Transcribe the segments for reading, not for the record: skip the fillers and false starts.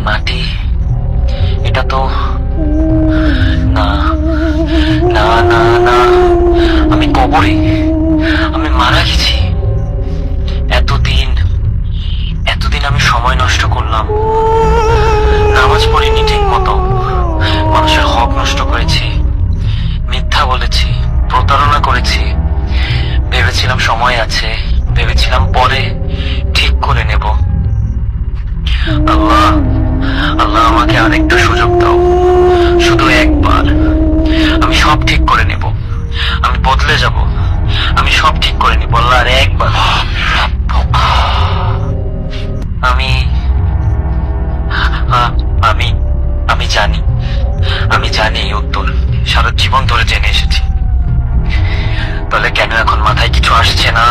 মাটি, এটা তো না, না না না, আমি কবরে, আমি মারা গেছি। এতদিন এতদিন আমি সময় নষ্ট করলাম, নামাজ পড়িনি ঠিক মতো, মানুষের হক নষ্ট করেছি, মিথ্যা বলেছি, প্রতারণা করেছি। ভেবেছিলাম সময় আছে, ভেবেছিলাম পরে ঠিক করে নেব। আল্লাহ, আল্লাহ আমাকে আরেকটা সুযোগ দাও, শুধু একবার। আমি সব ঠিক করে নেব, আমি বদলে যাব, আমি সব ঠিক করে নেব। আল্লাহ, আর একবার। আমি আমি আমি জানি, আমি জানি এই উত্তর, সারা জীবন ধরে জেনে এসেছি। তাহলে কেন এখন মাথায় কিছু আসছে না?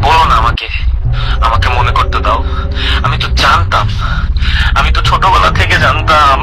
বলো না আমাকে, আমাকে মনে করতে দাও। আমি তো জানতাম, আমি তো ছোটবেলা থেকে জানতাম